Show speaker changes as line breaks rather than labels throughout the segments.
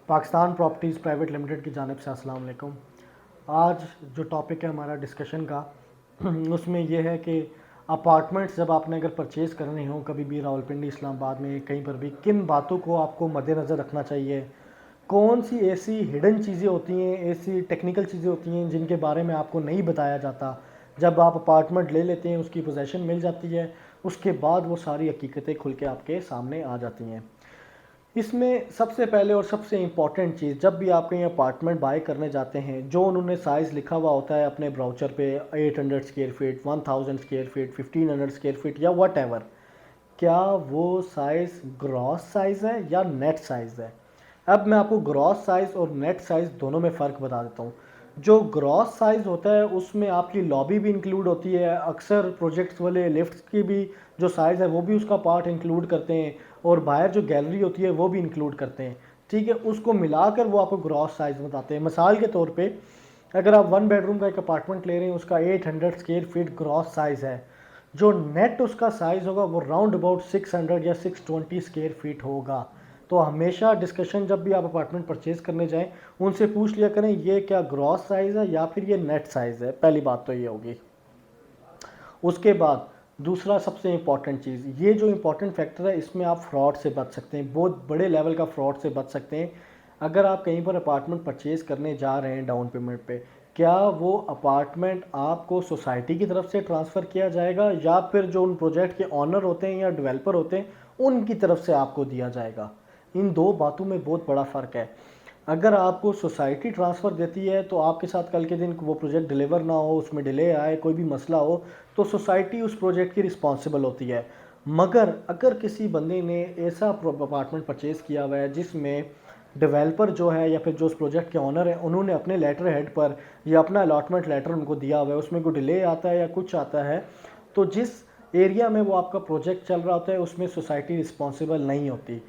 Pakistan properties private limited की जानिब से अस्सलाम वालेकुम। आज जो टॉपिक है हमारा डिस्कशन का उसमें यह है कि अपार्टमेंट्स जब आपने अगर परचेज़ करने हो कभी भी रावलपिंडी इस्लामाबाद में कहीं पर भी, किन बातों को आपको मद्देनज़र रखना चाहिए, कौन सी ऐसी हिडन चीज़ें होती हैं, ऐसी टेक्निकल चीज़ें होती हैं जिनके बारे में आपको नहीं बताया जाता। जब आप अपार्टमेंट ले लेते हैं, उसकी पोजेसन मिल जाती है, उसके बाद वो सारी हकीकतें खुल के आपके सामने आ जाती हैं। इसमें सबसे पहले और सबसे इम्पॉर्टेंट चीज़, जब भी आप कहीं अपार्टमेंट बाय करने जाते हैं, जो उन्होंने साइज़ लिखा हुआ होता है अपने ब्राउचर पे, 800 square feet, 1000 square feet, 1500 square feet या वट एवर, क्या वो साइज़ ग्रॉस साइज़ है या नेट साइज़ है। अब मैं आपको ग्रॉस साइज़ और नेट साइज़ दोनों में फ़र्क बता देता हूँ। जो ग्रॉस साइज़ होता है उसमें आपकी लॉबी भी इंक्लूड होती है, अक्सर प्रोजेक्ट्स वाले लिफ्ट्स की भी जो साइज़ है वो भी उसका पार्ट इंक्लूड करते हैं, और बाहर जो गैलरी होती है वो भी इंक्लूड करते हैं। ठीक है, उसको मिलाकर वो आपको ग्रॉस साइज़ बताते हैं। मिसाल के तौर पे अगर आप 1 बेडरूम का एक अपार्टमेंट ले रहे हैं, उसका 800 स्क्वायर फीट ग्रॉस साइज़ है, जो नेट उसका साइज़ होगा वो राउंड अबाउट 600 या 620 स्क्वायर फीट होगा। तो हमेशा डिस्कशन जब भी आप अपार्टमेंट परचेज़ करने जाएं, उनसे पूछ लिया करें ये क्या ग्रॉस साइज़ है या फिर ये नेट साइज़ है। पहली बात तो ये होगी। उसके बाद दूसरा सबसे इम्पॉर्टेंट चीज़, ये जो इम्पॉर्टेंट फैक्टर है, इसमें आप फ्रॉड से बच सकते हैं, बहुत बड़े लेवल का फ्रॉड से बच सकते हैं। अगर आप कहीं पर अपार्टमेंट परचेज़ करने जा रहे हैं डाउन पेमेंट पे, क्या वो अपार्टमेंट आपको सोसाइटी की तरफ से ट्रांसफ़र किया जाएगा या फिर जो उन प्रोजेक्ट के ऑनर होते हैं या डेवलपर होते हैं उनकी तरफ से आपको दिया जाएगा। इन दो बातों में बहुत बड़ा फ़र्क है। अगर आपको सोसाइटी ट्रांसफ़र देती है तो आपके साथ कल के दिन वो प्रोजेक्ट डिलीवर ना हो, उसमें डिले आए, कोई भी मसला हो, तो सोसाइटी उस प्रोजेक्ट की रिस्पॉन्सिबल होती है। मगर अगर किसी बंदे ने ऐसा अपार्टमेंट परचेज़ किया हुआ है जिसमें डेवलपर जो है या फिर जो उस प्रोजेक्ट के ऑनर हैं, उन्होंने अपने लेटर हेड पर या अपना अलॉटमेंट लेटर उनको दिया हुआ है, उसमें कोई डिले आता है या कुछ आता है, तो जिस एरिया में वो आपका प्रोजेक्ट चल रहा होता है उसमें सोसाइटी रिस्पॉन्सिबल नहीं होती।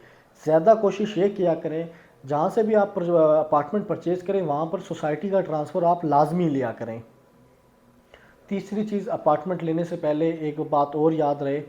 ज़्यादा कोशिश ये किया करें, जहाँ से भी आप अपार्टमेंट परचेज़ करें वहाँ पर सोसाइटी का ट्रांसफ़र आप लाजमी लिया करें। तीसरी चीज़, अपार्टमेंट लेने से पहले एक बात और याद रहे,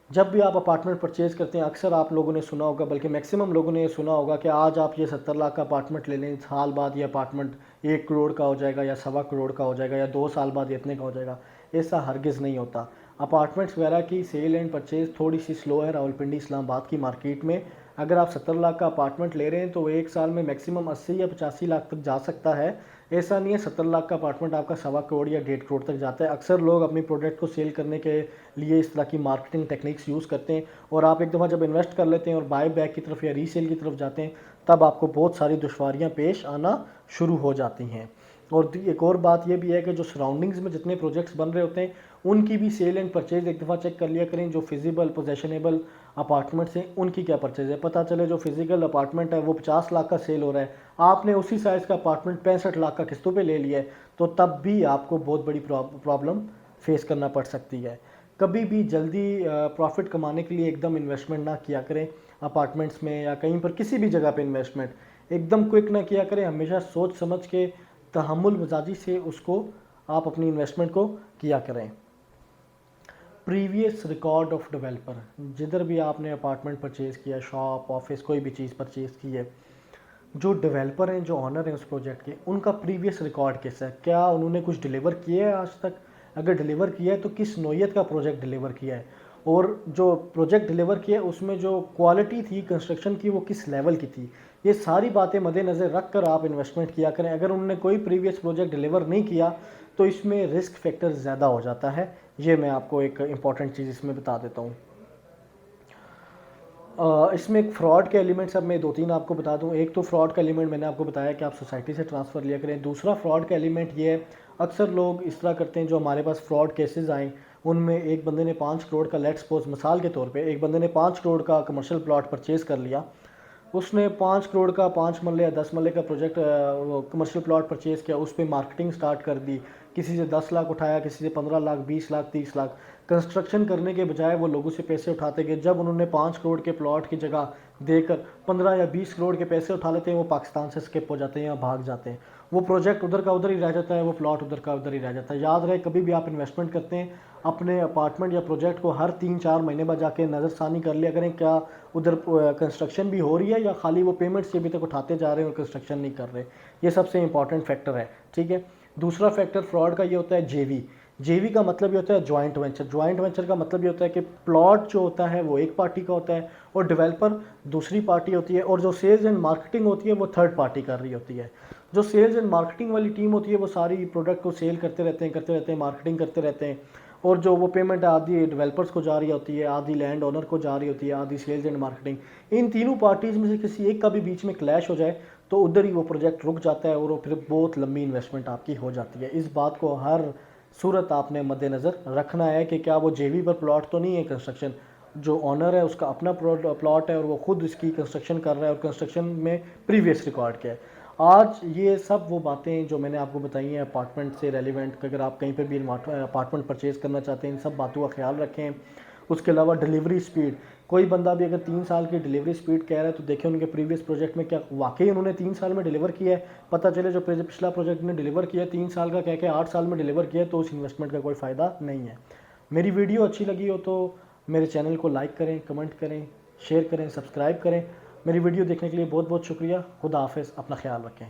जब भी आप अपार्टमेंट परचेज़ करते हैं, अक्सर आप लोगों ने सुना होगा, बल्कि मैक्सिमम लोगों ने ये सुना होगा कि आज आप ये 70 लाख का अपार्टमेंट ले लें, साल बाद ये अपार्टमेंट 1 करोड़ का हो जाएगा या 1.25 करोड़ का हो जाएगा या 2 साल बाद इतने का हो जाएगा। ऐसा हरगिज़ नहीं होता। अपार्टमेंट्स वगैरह की सेल एंड परचेज़ थोड़ी सी स्लो है रावलपिंडी इस्लामाबाद की मार्केट में। अगर आप 70 लाख का अपार्टमेंट ले रहे हैं तो 1 साल में मैक्सिमम 80 या 85 लाख तक जा सकता है। ऐसा नहीं है 70 लाख का अपार्टमेंट आपका 1.25 करोड़ या 1.5 करोड़ तक जाता है। अक्सर लोग अपनी प्रोडक्ट को सेल करने के लिए इस तरह की मार्केटिंग टेक्निक्स यूज़ करते हैं, और आप एक दफ़ा जब इन्वेस्ट कर लेते हैं और बाय बैक की तरफ या रीसेल की तरफ जाते हैं, तब आपको बहुत सारी दुश्वारियाँ पेश आना शुरू हो जाती हैं। और एक और बात यह भी है कि जो सराउंडिंग्स में जितने प्रोजेक्ट्स बन रहे होते हैं उनकी भी सेल एंड परचेज़ एक दफ़ा चेक कर लिया करें। जो फिजिबल पोजेशनेबल अपार्टमेंट्स हैं उनकी क्या परचेज़ है, पता चले जो फिजिकल अपार्टमेंट है वो 50 लाख का सेल हो रहा है, आपने उसी साइज़ का अपार्टमेंट 65 लाख का किस्तों पे ले लिया है, तो तब भी आपको बहुत बड़ी प्रॉब्लम फेस करना पड़ सकती है। कभी भी जल्दी प्रॉफिट कमाने के लिए एकदम इन्वेस्टमेंट ना किया करें। अपार्टमेंट्स में या कहीं पर किसी भी जगह पे इन्वेस्टमेंट एकदम क्विक ना किया करें। हमेशा सोच समझ के तहम्मुल मिजाजी से उसको आप अपनी इन्वेस्टमेंट को किया करें। प्रीवियस रिकॉर्ड ऑफ डेवलपर, जिधर भी आपने अपार्टमेंट परचेज़ किया, शॉप, ऑफिस, कोई भी चीज़ परचेज़ की है, जो डेवलपर हैं, जो ऑनर हैं उस प्रोजेक्ट के, उनका प्रीवियस रिकॉर्ड कैसा है, क्या उन्होंने कुछ डिलीवर किया है आज तक, अगर डिलीवर किया है तो किस नौइयत का प्रोजेक्ट डिलीवर किया है, और जो प्रोजेक्ट डिलीवर किया है उसमें जो क्वालिटी थी कंस्ट्रक्शन की वो किस लेवल की थी। ये सारी बातें मद्देनज़र रख कर आप इन्वेस्टमेंट किया करें। अगर उन्होंने कोई प्रीवियस प्रोजेक्ट डिलीवर नहीं किया तो इसमें रिस्क फैक्टर ज़्यादा हो जाता है। ये मैं आपको एक इम्पॉर्टेंट चीज़ इसमें बता देता हूँ। इसमें एक फ़्रॉड के एलिमेंट्स अब मैं 2-3 आपको बता दूं। एक तो फ़्रॉड का एलिमेंट मैंने आपको बताया कि आप सोसाइटी से ट्रांसफ़र लिया करें। दूसरा फ़्रॉड का एलिमेंट ये है, अक्सर लोग इस तरह करते हैं, जो हमारे पास फ़्रॉड केसेस आए उनमें एक बंदे ने 5 करोड़ का, लेट्स सपोज मिसाल के तौर पे एक बंदे ने 5 करोड़ का कमर्शियल प्लॉट परचेज़ कर लिया। उसने 5 करोड़ का 5 मरले या 10 मरले का प्रोजेक्ट कमर्शियल प्लॉट परचेज़ किया, उस पे मार्केटिंग स्टार्ट कर दी, किसी से 10 लाख उठाया, किसी से 15 लाख, 20 लाख, 30 लाख। कंस्ट्रक्शन करने के बजाय वो लोगों से पैसे उठाते गए। जब उन्होंने 5 करोड़ के प्लॉट की जगह देकर 15 या 20 करोड़ के पैसे उठा लेते हैं, वो पाकिस्तान से स्किप हो जाते हैं या भाग जाते हैं। वो प्रोजेक्ट उधर का उधर ही रह जाता है, वो प्लॉट उधर का उधर ही रह जाता है। याद रहे, कभी भी आप इन्वेस्टमेंट करते हैं, अपने अपार्टमेंट या प्रोजेक्ट को हर 3-4 महीने बाद जाके नज़रसानी कर लिया करें, क्या उधर कंस्ट्रक्शन भी हो रही है या खाली वो पेमेंट्स अभी तक उठाते जा रहे हैं और कंस्ट्रक्शन नहीं कर रहे। ये सबसे इंपॉर्टेंट फैक्टर है, ठीक है। दूसरा फैक्टर फ्रॉड का ये होता है जेवी। जेवी का मतलब ये होता है जॉइंट वेंचर। जॉइंट वेंचर का मतलब ये होता है कि प्लॉट जो होता है वो एक पार्टी का होता है और डेवलपर दूसरी पार्टी होती है, और जो सेल्स एंड मार्केटिंग होती है वो थर्ड पार्टी कर रही होती है। जो सेल्स एंड मार्केटिंग वाली टीम होती है वो सारी प्रोडक्ट को सेल करते रहते हैं, मार्केटिंग करते रहते हैं, और जो वो पेमेंट आधी डेवलपर्स को जा रही होती है, आधी लैंड ओनर को जा रही होती है, आधी सेल्स एंड मार्केटिंग। इन तीनों पार्टीज़ में से किसी एक का भी बीच में क्लैश हो जाए तो उधर ही वो प्रोजेक्ट रुक जाता है और वो फिर बहुत लंबी इन्वेस्टमेंट आपकी हो जाती है। इस बात को हर सूरत आपने मद्देनज़र रखना है कि क्या वो जेवी पर प्लॉट तो नहीं है कंस्ट्रक्शन। जो ऑनर है उसका अपना प्लॉट है और वो खुद इसकी कंस्ट्रक्शन कर रहा है, और कंस्ट्रक्शन में प्रीवियस रिकॉर्ड क्या है। आज ये सब वो बातें जो मैंने आपको बताई हैं अपार्टमेंट से रेलिवेंट, कि अगर आप कहीं पर भी अपार्टमेंट परचेज़ करना चाहते हैं इन सब बातों का ख्याल रखें। उसके अलावा डिलीवरी स्पीड, कोई बंदा भी अगर 3 साल की डिलीवरी स्पीड कह रहा है तो देखें उनके प्रीवियस प्रोजेक्ट में क्या वाकई उन्होंने 3 साल में डिलीवर किया है। पता चले जो पिछला प्रोजेक्ट ने डिलीवर किया है 3 साल का कह के 8 साल में डिलीवर किया है, तो उस इन्वेस्टमेंट का कोई फ़ायदा नहीं है। मेरी वीडियो अच्छी लगी हो तो मेरे चैनल को लाइक करें, कमेंट करें, शेयर करें, सब्सक्राइब करें। मेरी वीडियो देखने के लिए बहुत बहुत शुक्रिया। खुदा हाफिज़, अपना ख्याल रखें।